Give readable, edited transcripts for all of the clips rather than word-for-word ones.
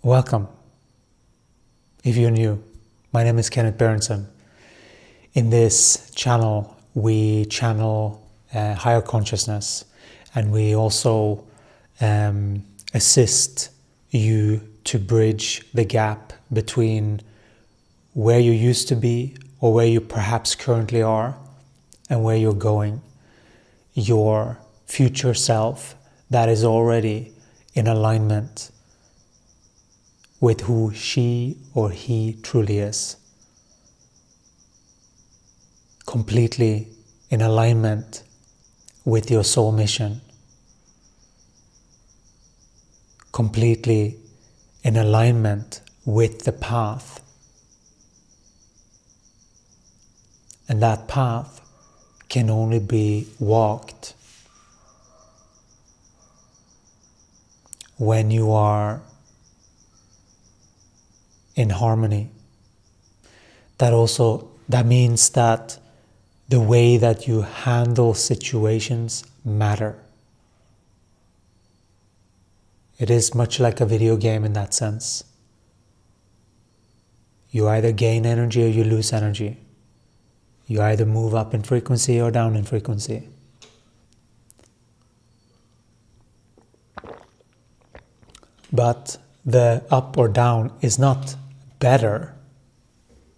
Welcome. If you're new, my name is Kenneth Berenson. In this channel, we channel higher consciousness, and we also assist you to bridge the gap between where you used to be or where you perhaps currently are and where you're going. Your future self that is already in alignment with who she or he truly is. Completely in alignment with your soul mission. Completely in alignment with the path. And that path can only be walked when you are in harmony. That means that the way that you handle situations matter. It is much like a video game in that sense. You either gain energy or you lose energy. You either move up in frequency or down in frequency. But the up or down is not better.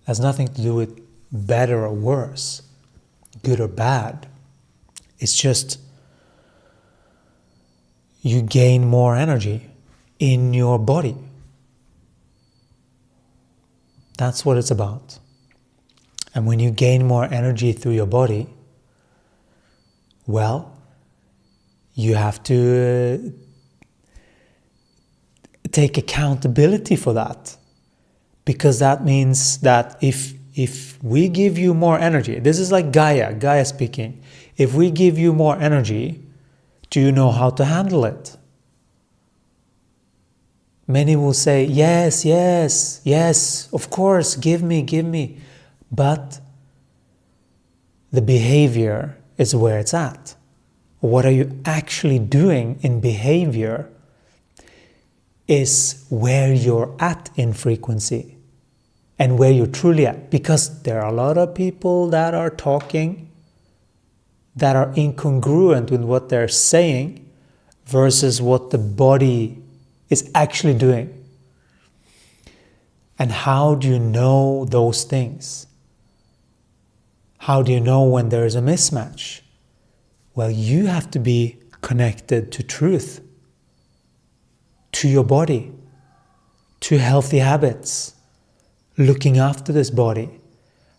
Has nothing to do with better or worse, good or bad. It's just you gain more energy in your body. That's what it's about. And when you gain more energy through your body, well, you have to take accountability for that. Because that means that if we give you more energy, this is like Gaia speaking. If we give you more energy, do you know how to handle it? Many will say, yes, of course, give me. But the behavior is where it's at. What are you actually doing in behavior is where you're at in frequency and where you're truly at. Because there are a lot of people that are talking that are incongruent with what they're saying versus what the body is actually doing. And how do you know those things? How do you know when there is a mismatch? Well, you have to be connected to truth, to your body, to healthy habits, looking after this body,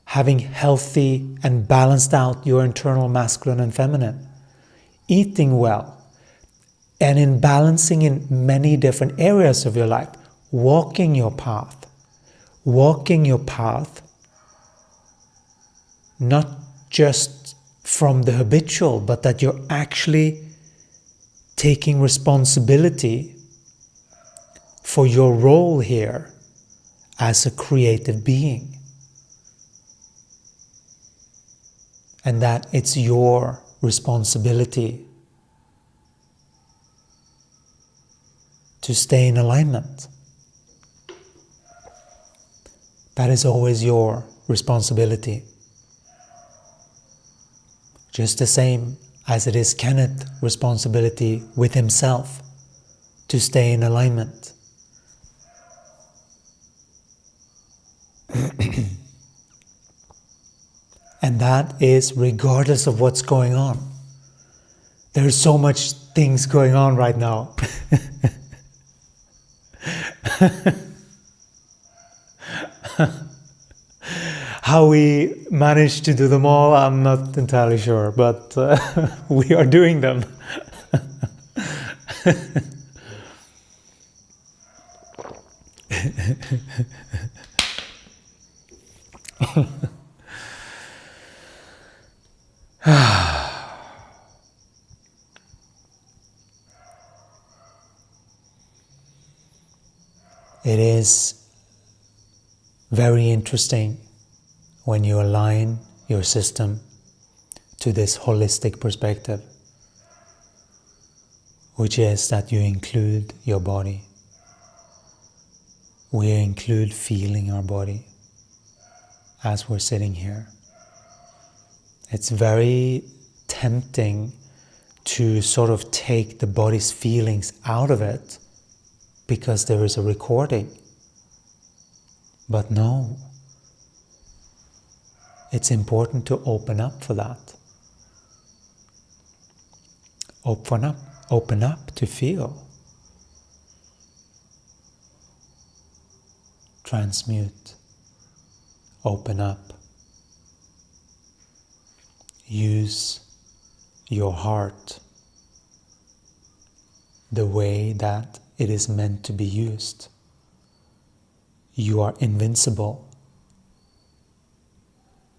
having healthy and balanced out your internal masculine and feminine, eating well, and in balancing in many different areas of your life, walking your path, not just from the habitual, but that you're actually taking responsibility for your role here as a creative being. And that it's your responsibility to stay in alignment. That is always your responsibility. Just the same as it is Kenneth's responsibility with himself to stay in alignment. And that is regardless of what's going on. There's so much things going on right now. How we manage to do them all, I'm not entirely sure, but we are doing them. It is very interesting when you align your system to this holistic perspective, which is that you include your body. we include feeling our body as we're sitting here. It's very tempting to sort of take the body's feelings out of it because there is a recording. But no, it's important to open up for that. Open up to feel. Transmute. Open up. Use your heart the way that it is meant to be used. You are invincible.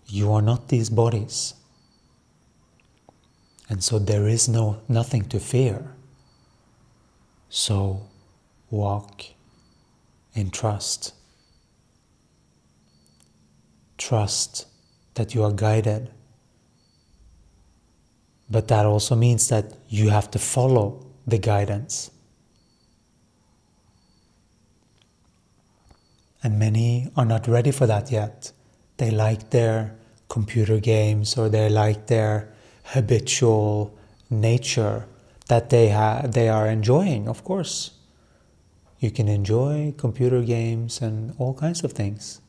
You are not these bodies. And so there is nothing to fear. So walk in trust. Trust that you are guided. But that also means that you have to follow the guidance. And many are not ready for that yet. They like their computer games, or they like their habitual nature that they are enjoying, of course. You can enjoy computer games and all kinds of things.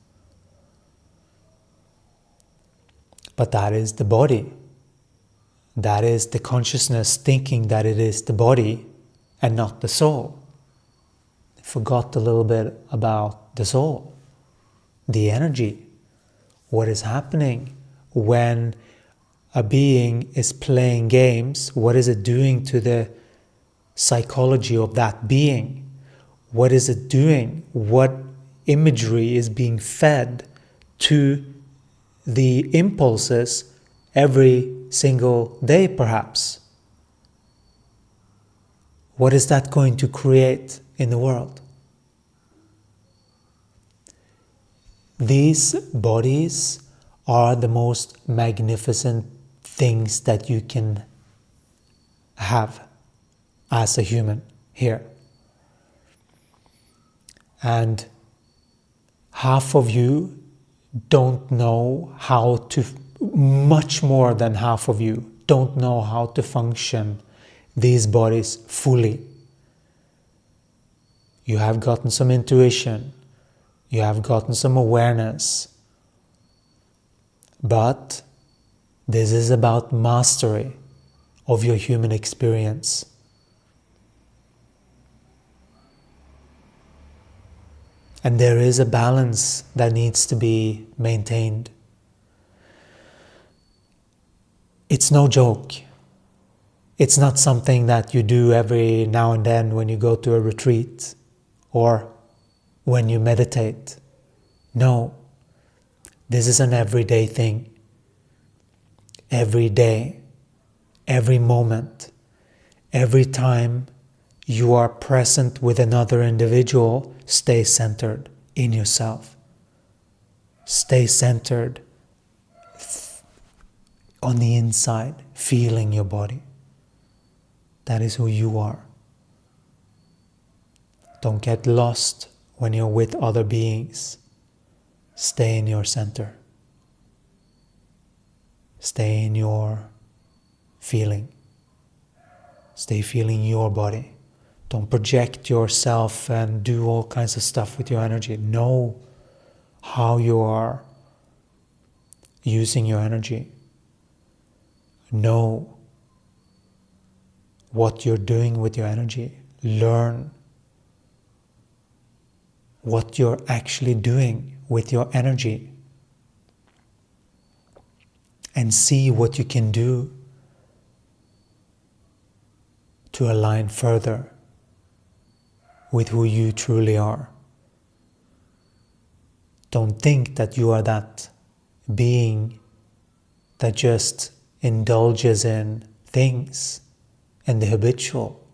But that is the body. That is the consciousness thinking that it is the body and not the soul. They forgot a little bit about the soul, the energy, what is happening when a being is playing games. What is it doing to the psychology of that being? What is it doing? What imagery is being fed to the impulses every single day, perhaps? What is that going to create in the world? These bodies are the most magnificent things that you can have as a human here. And half of you don't know how to, much more than half of you don't know how to function these bodies fully. You have gotten some intuition, you have gotten some awareness, but this is about mastery of your human experience. And there is a balance that needs to be maintained. It's no joke. It's not something that you do every now and then when you go to a retreat or when you meditate. No, this is an everyday thing. Every day, every moment, every time you are present with another individual, stay centered in yourself. Stay centered on the inside, feeling your body. That is who you are. Don't get lost when you're with other beings. Stay in your center. Stay in your feeling. Stay feeling your body. Don't project yourself and do all kinds of stuff with your energy. Know how you are using your energy. Know what you're doing with your energy. Learn what you're actually doing with your energy. And see what you can do to align further with who you truly are. Don't think that you are that being that just indulges in things and the habitual.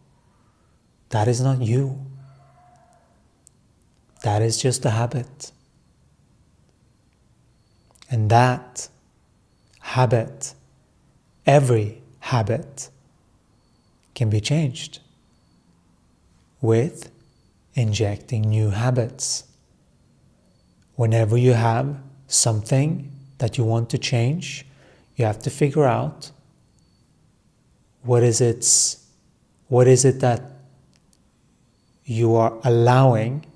That is not you. That is just a habit. And that habit, every habit, can be changed with injecting new habits whenever you have something that you want to change, you have to figure out what is it that you are allowing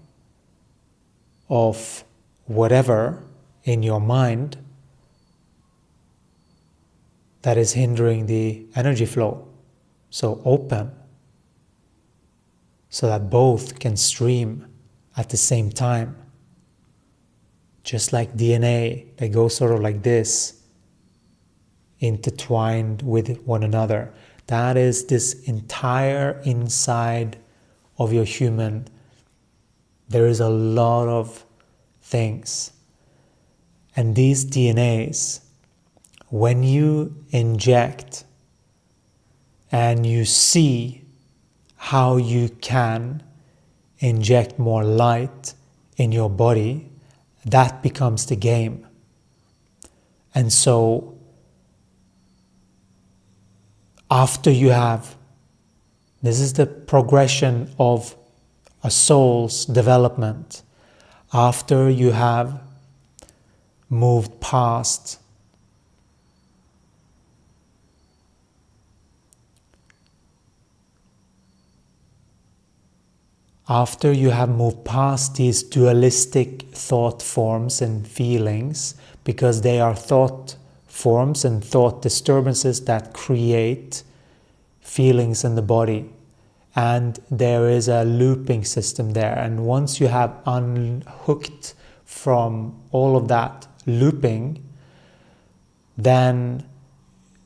of whatever in your mind that is hindering the energy flow. So open, so that both can stream at the same time. Just like DNA, they go sort of like this, intertwined with one another. That is this entire inside of your human. There is a lot of things. And these DNAs, when you inject and you see how you can inject more light in your body, that becomes the game. And so after you have, this is the progression of a soul's development. After you have moved past these dualistic thought forms and feelings, because they are thought forms and thought disturbances that create feelings in the body. And there is a looping system there. And once you have unhooked from all of that looping, then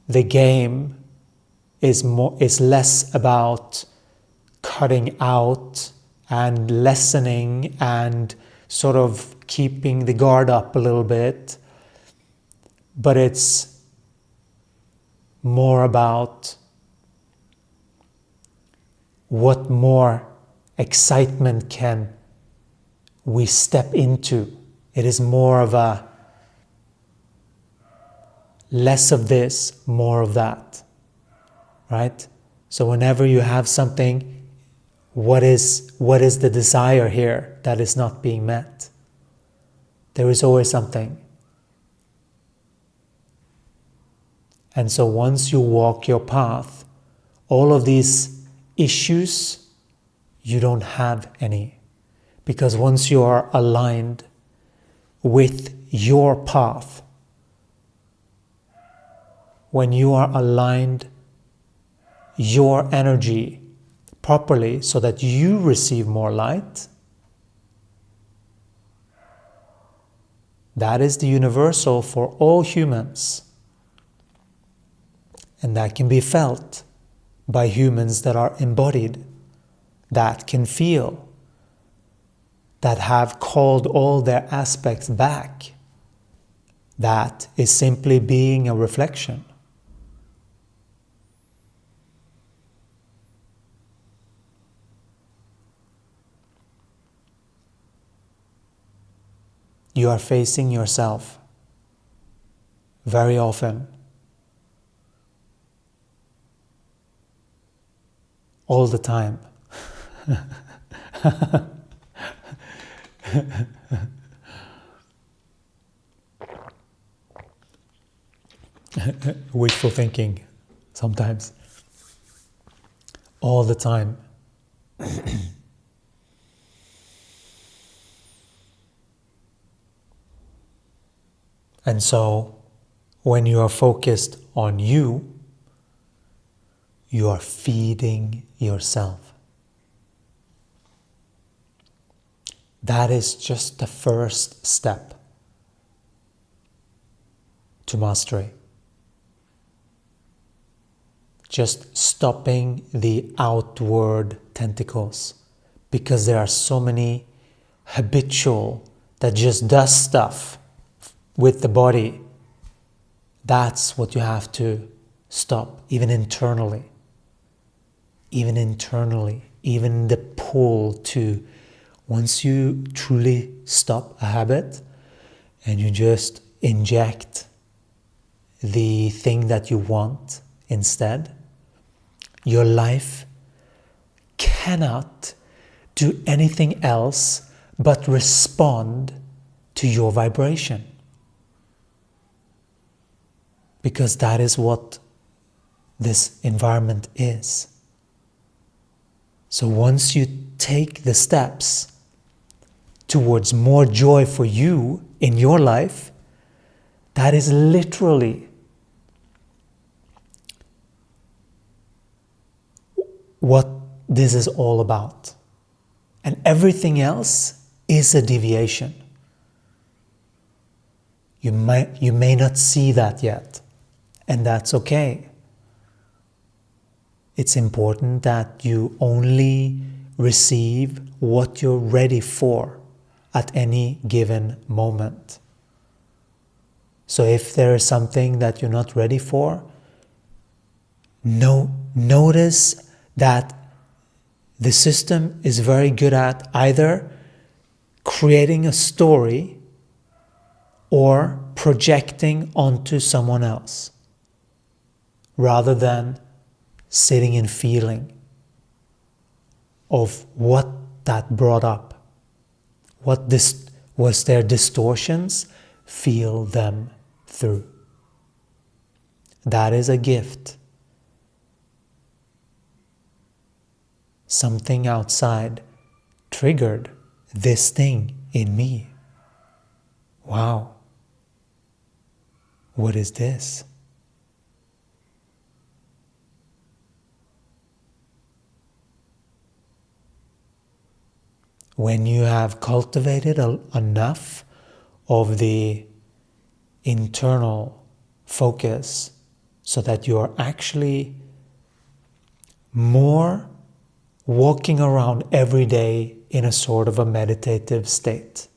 the game is less about cutting out and lessening and sort of keeping the guard up a little bit, but it's more about what more excitement can we step into. It is more of a less of this, more of that, right? So whenever you have something, what is the desire here that is not being met? There is always something. And so once you walk your path, all of these issues, you don't have any. Because once you are aligned with your path, when you are aligned your energy properly so that you receive more light, that is the universal for all humans. And that can be felt by humans that are embodied, that can feel, that have called all their aspects back. That is simply being a reflection. You are facing yourself very often, all the time. Wishful thinking sometimes, all the time. And so, when you are focused on you, you are feeding yourself. That is just the first step to mastery. Just stopping the outward tentacles, because there are so many habitual that just does stuff with the body. That's what you have to stop, even internally. Even the pull to, once you truly stop a habit and you just inject the thing that you want instead, your life cannot do anything else but respond to your vibration. Because that is what this environment is. So once you take the steps towards more joy for you in your life, that is literally what this is all about. And everything else is a deviation. You may not see that yet, and that's okay. It's important that you only receive what you're ready for at any given moment. So if there is something that you're not ready for, notice that the system is very good at either creating a story or projecting onto someone else, rather than sitting in feeling of what that brought up. What this was their distortions, feel them through. That is a gift. Something outside triggered this thing in me. Wow. What is this? When you have cultivated enough of the internal focus so that you are actually more walking around every day in a sort of a meditative state.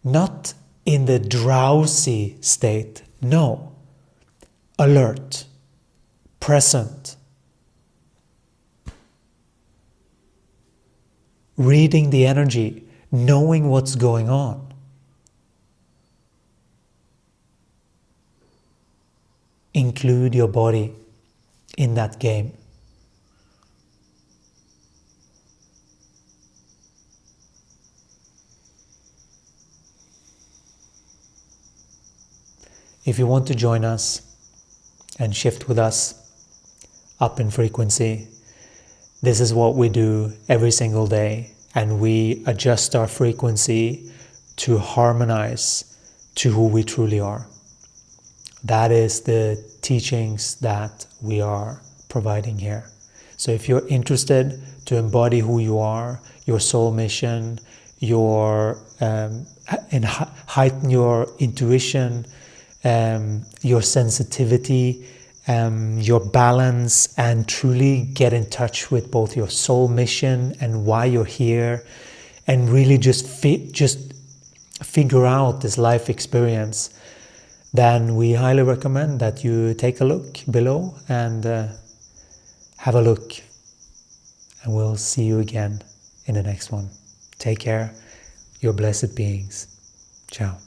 Not in the drowsy state, no. Alert, present. Reading the energy, knowing what's going on. Include your body in that game. If you want to join us and shift with us up in frequency, this is what we do every single day, and we adjust our frequency to harmonize to who we truly are. That is the teachings that we are providing here. So if you're interested to embody who you are, your soul mission, and heighten your intuition, your sensitivity, your balance, and truly get in touch with both your soul mission and why you're here, and really just figure out this life experience, then we highly recommend that you take a look below and have a look. And we'll see you again in the next one. Take care. You're blessed beings. Ciao.